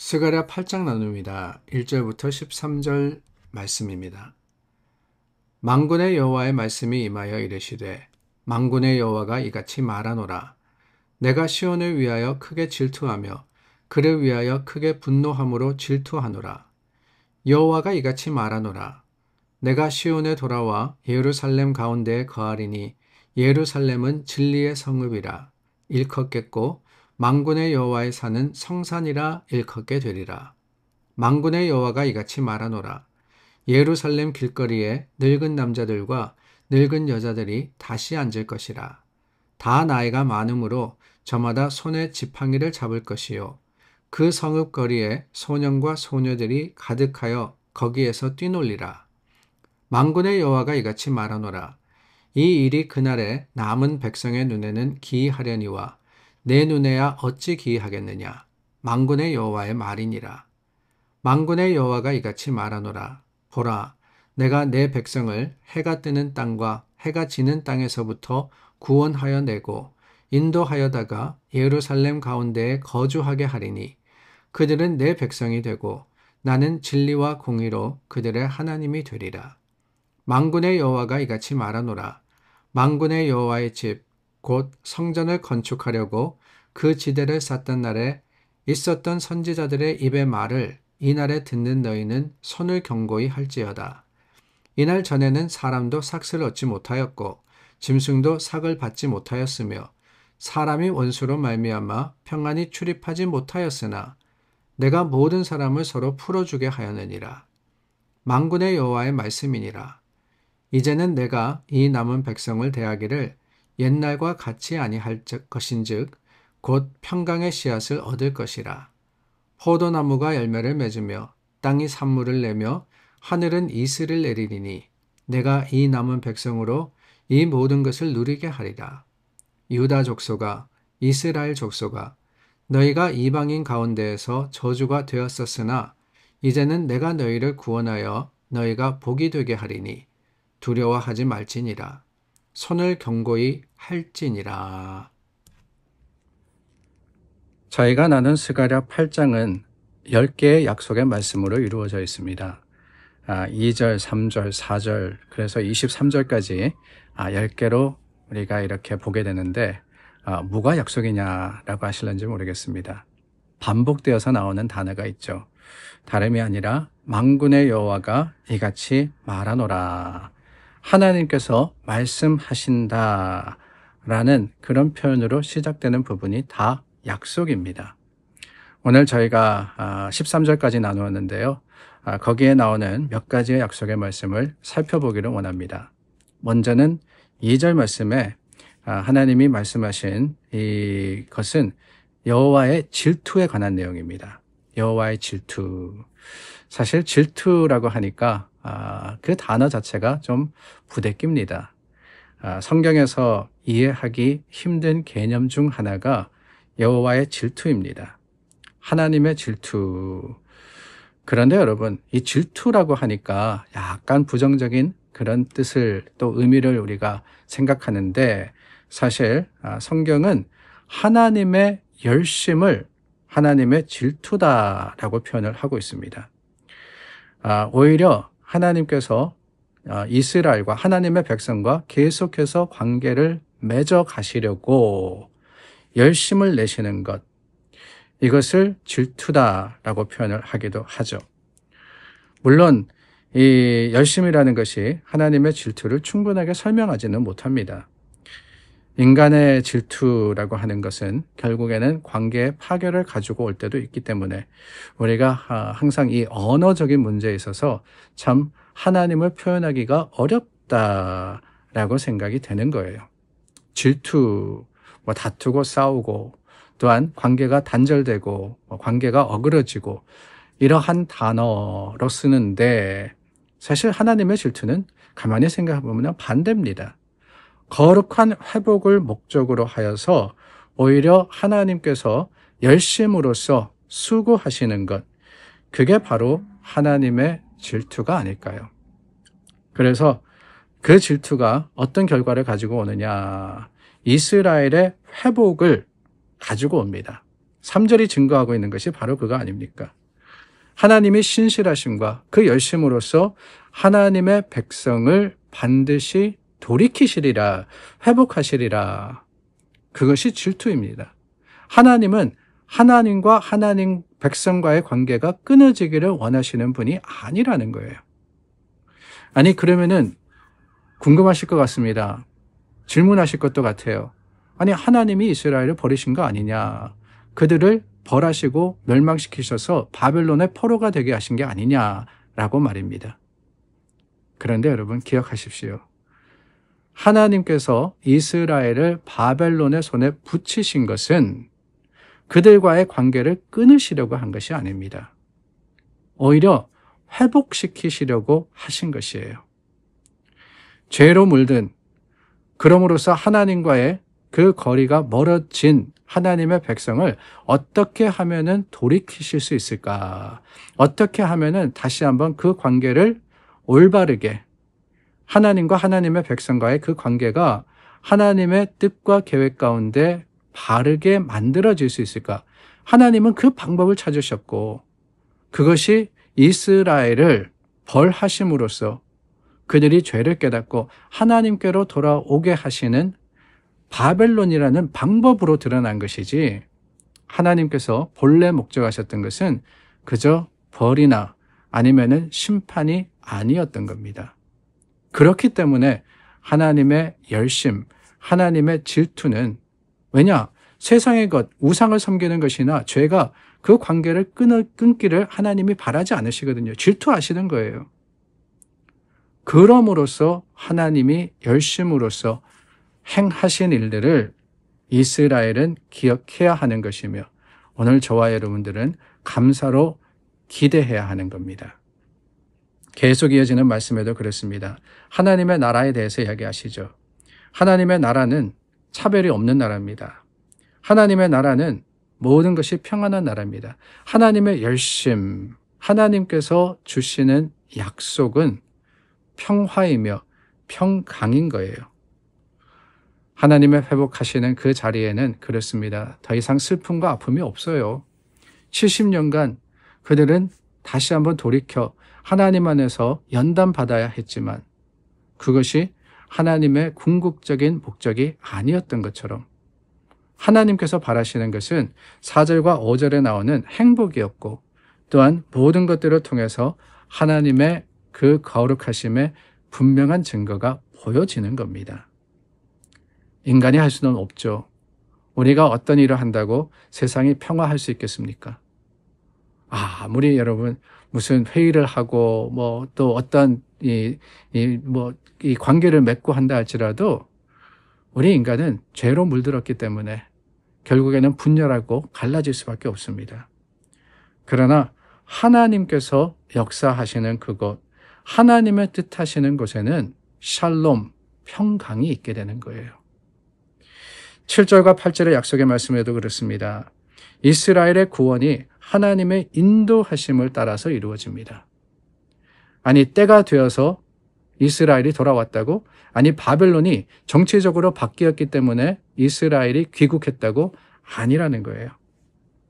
스가랴 8장 나눕니다. 1절부터 13절 말씀입니다. 만군의 여호와의 말씀이 임하여 이르시되 만군의 여호와가 이같이 말하노라. 내가 시온을 위하여 크게 질투하며 그를 위하여 크게 분노함으로 질투하노라. 여호와가 이같이 말하노라. 내가 시온에 돌아와 예루살렘 가운데에 거하리니 예루살렘은 진리의 성읍이라. 일컫겠고 만군의 여호와의 산은 성산이라 일컫게 되리라. 만군의 여호와가 이같이 말하노라. 예루살렘 길거리에 늙은 남자들과 늙은 여자들이 다시 앉을 것이라. 다 나이가 많으므로 저마다 손에 지팡이를 잡을 것이요. 그 성읍 거리에 소년과 소녀들이 가득하여 거기에서 뛰놀리라. 만군의 여호와가 이같이 말하노라. 이 일이 그날에 남은 백성의 눈에는 기이하려니와 내 눈에야 어찌 기이하겠느냐. 만군의 여호와의 말이니라. 만군의 여호와가 이같이 말하노라. 보라, 내가 내 백성을 해가 뜨는 땅과 해가 지는 땅에서부터 구원하여 내고 인도하여다가 예루살렘 가운데에 거주하게 하리니 그들은 내 백성이 되고 나는 진리와 공의로 그들의 하나님이 되리라. 만군의 여호와가 이같이 말하노라. 만군의 여호와의 집 곧 성전을 건축하려고 그 지대를 쌓던 날에 있었던 선지자들의 입의 말을 이날에 듣는 너희는 손을 경고히 할지어다. 이날 전에는 사람도 삭을 얻지 못하였고 짐승도 삭을 받지 못하였으며 사람이 원수로 말미암아 평안히 출입하지 못하였으나 내가 모든 사람을 서로 풀어주게 하였느니라. 만군의 여호와의 말씀이니라. 이제는 내가 이 남은 백성을 대하기를 옛날과 같이 아니할 것인즉 곧 평강의 씨앗을 얻을 것이라. 포도나무가 열매를 맺으며 땅이 산물을 내며 하늘은 이슬을 내리리니 내가 이 남은 백성으로 이 모든 것을 누리게 하리라. 유다 족속아, 이스라엘 족속아, 너희가 이방인 가운데에서 저주가 되었었으나 이제는 내가 너희를 구원하여 너희가 복이 되게 하리니 두려워하지 말지니라. 손을 경고히 할지니라. 저희가 나눈 스가랴 8장은 10개의 약속의 말씀으로 이루어져 있습니다. 2절, 3절, 4절, 그래서 23절까지 10개로 우리가 이렇게 보게 되는데 뭐가 약속이냐라고 하실런지 모르겠습니다. 반복되어서 나오는 단어가 있죠. 다름이 아니라 만군의 여호와가 이같이 말하노라. 하나님께서 말씀하신다 라는 그런 표현으로 시작되는 부분이 다 약속입니다. 오늘 저희가 13절까지 나누었는데요. 거기에 나오는 몇 가지의 약속의 말씀을 살펴보기를 원합니다. 먼저는 2절 말씀에 하나님이 말씀하신 이것은 여호와의 질투에 관한 내용입니다. 여호와의 질투. 사실 질투라고 하니까 그 단어 자체가 좀 부대낍니다. 성경에서 이해하기 힘든 개념 중 하나가 여호와의 질투입니다. 하나님의 질투. 그런데 여러분, 이 질투라고 하니까 약간 부정적인 그런 뜻을 또 의미를 우리가 생각하는데 사실 성경은 하나님의 열심을 하나님의 질투다라고 표현을 하고 있습니다. 오히려 하나님께서 이스라엘과 하나님의 백성과 계속해서 관계를 맺어 가시려고 열심을 내시는 것, 이것을 질투다라고 표현을 하기도 하죠. 물론 이 열심이라는 것이 하나님의 질투를 충분하게 설명하지는 못합니다. 인간의 질투라고 하는 것은 결국에는 관계의 파괴를 가지고 올 때도 있기 때문에 우리가 항상 이 언어적인 문제에 있어서 참 하나님을 표현하기가 어렵다라고 생각이 되는 거예요. 질투, 다투고 싸우고 또한 관계가 단절되고 관계가 어그러지고 이러한 단어로 쓰는데 사실 하나님의 질투는 가만히 생각해보면 반대입니다. 거룩한 회복을 목적으로 하여서 오히려 하나님께서 열심으로써 수고하시는 것, 그게 바로 하나님의 질투가 아닐까요? 그래서 그 질투가 어떤 결과를 가지고 오느냐, 이스라엘의 회복을 가지고 옵니다. 3절이 증거하고 있는 것이 바로 그거 아닙니까? 하나님이 신실하심과 그 열심으로써 하나님의 백성을 반드시 돌이키시리라, 회복하시리라. 그것이 질투입니다. 하나님은 하나님과 하나님 백성과의 관계가 끊어지기를 원하시는 분이 아니라는 거예요. 아니, 그러면은 궁금하실 것 같습니다. 질문하실 것도 같아요. 아니, 하나님이 이스라엘을 버리신 거 아니냐? 그들을 벌하시고 멸망시키셔서 바벨론의 포로가 되게 하신 게 아니냐라고 말입니다. 그런데 여러분 기억하십시오. 하나님께서 이스라엘을 바벨론의 손에 붙이신 것은 그들과의 관계를 끊으시려고 한 것이 아닙니다. 오히려 회복시키시려고 하신 것이에요. 죄로 물든, 그럼으로써 하나님과의 그 거리가 멀어진 하나님의 백성을 어떻게 하면은 돌이키실 수 있을까? 어떻게 하면은 다시 한번 그 관계를 올바르게, 하나님과 하나님의 백성과의 그 관계가 하나님의 뜻과 계획 가운데 바르게 만들어질 수 있을까? 하나님은 그 방법을 찾으셨고, 그것이 이스라엘을 벌하심으로써 그들이 죄를 깨닫고 하나님께로 돌아오게 하시는 바벨론이라는 방법으로 드러난 것이지, 하나님께서 본래 목적하셨던 것은 그저 벌이나 아니면은 심판이 아니었던 겁니다. 그렇기 때문에 하나님의 열심, 하나님의 질투는, 왜냐? 세상의 것, 우상을 섬기는 것이나 죄가 그 관계를 끊기를 하나님이 바라지 않으시거든요. 질투하시는 거예요. 그럼으로써 하나님이 열심으로써 행하신 일들을 이스라엘은 기억해야 하는 것이며, 오늘 저와 여러분들은 감사로 기대해야 하는 겁니다. 계속 이어지는 말씀에도 그렇습니다. 하나님의 나라에 대해서 이야기하시죠. 하나님의 나라는 차별이 없는 나라입니다. 하나님의 나라는 모든 것이 평안한 나라입니다. 하나님의 열심, 하나님께서 주시는 약속은 평화이며 평강인 거예요. 하나님의 회복하시는 그 자리에는 그렇습니다. 더 이상 슬픔과 아픔이 없어요. 70년간 그들은 다시 한번 돌이켜 하나님 안에서 연단받아야 했지만 그것이 하나님의 궁극적인 목적이 아니었던 것처럼 하나님께서 바라시는 것은 4절과 5절에 나오는 행복이었고, 또한 모든 것들을 통해서 하나님의 그 거룩하심의 분명한 증거가 보여지는 겁니다. 인간이 할 수는 없죠. 우리가 어떤 일을 한다고 세상이 평화할 수 있겠습니까? 아무리 여러분 무슨 회의를 하고 뭐 또 어떤 이 관계를 맺고 한다 할지라도 우리 인간은 죄로 물들었기 때문에 결국에는 분열하고 갈라질 수밖에 없습니다. 그러나 하나님께서 역사하시는 그곳, 하나님의 뜻하시는 곳에는 샬롬, 평강이 있게 되는 거예요. 7절과 8절의 약속의 말씀에도 그렇습니다. 이스라엘의 구원이 하나님의 인도하심을 따라서 이루어집니다. 아니, 때가 되어서 이스라엘이 돌아왔다고? 아니, 바벨론이 정치적으로 바뀌었기 때문에 이스라엘이 귀국했다고? 아니라는 거예요.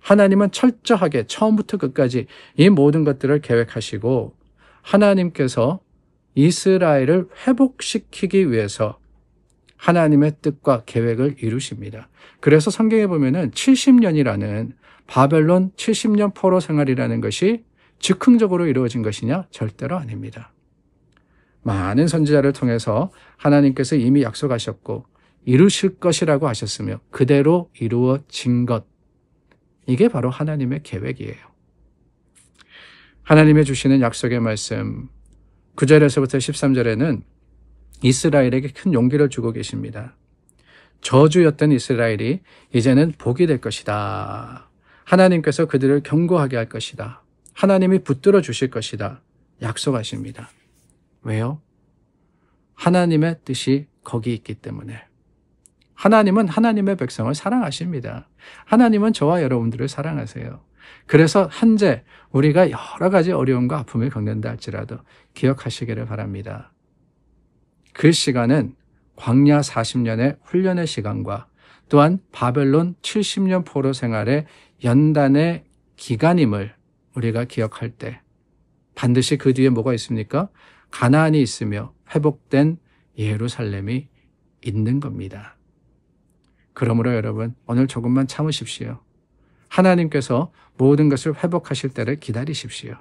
하나님은 철저하게 처음부터 끝까지 이 모든 것들을 계획하시고 하나님께서 이스라엘을 회복시키기 위해서 하나님의 뜻과 계획을 이루십니다. 그래서 성경에 보면은 70년이라는 바벨론 70년 포로 생활이라는 것이 즉흥적으로 이루어진 것이냐? 절대로 아닙니다. 많은 선지자를 통해서 하나님께서 이미 약속하셨고 이루실 것이라고 하셨으며 그대로 이루어진 것, 이게 바로 하나님의 계획이에요. 하나님의 주시는 약속의 말씀 9절에서부터 13절에는 이스라엘에게 큰 용기를 주고 계십니다. 저주였던 이스라엘이 이제는 복이 될 것이다. 하나님께서 그들을 견고하게 할 것이다. 하나님이 붙들어 주실 것이다. 약속하십니다. 왜요? 하나님의 뜻이 거기 있기 때문에. 하나님은 하나님의 백성을 사랑하십니다. 하나님은 저와 여러분들을 사랑하세요. 그래서 한제 우리가 여러 가지 어려움과 아픔을 겪는다 할지라도 기억하시기를 바랍니다. 그 시간은 광야 40년의 훈련의 시간과 또한 바벨론 70년 포로 생활의 연단의 기간임을 우리가 기억할 때 반드시 그 뒤에 뭐가 있습니까? 가나안이 있으며 회복된 예루살렘이 있는 겁니다. 그러므로 여러분, 오늘 조금만 참으십시오. 하나님께서 모든 것을 회복하실 때를 기다리십시오.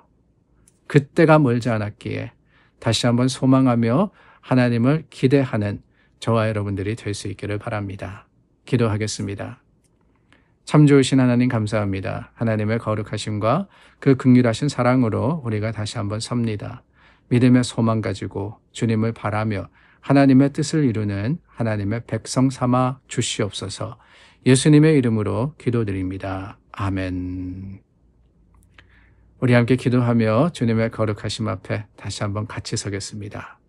그때가 멀지 않았기에 다시 한번 소망하며 하나님을 기대하는 저와 여러분들이 될 수 있기를 바랍니다. 기도하겠습니다. 참 좋으신 하나님 감사합니다. 하나님의 거룩하심과 그 긍휼하신 사랑으로 우리가 다시 한번 섭니다. 믿음의 소망 가지고 주님을 바라며 하나님의 뜻을 이루는 하나님의 백성 삼아 주시옵소서. 예수님의 이름으로 기도드립니다. 아멘. 우리 함께 기도하며 주님의 거룩하심 앞에 다시 한번 같이 서겠습니다.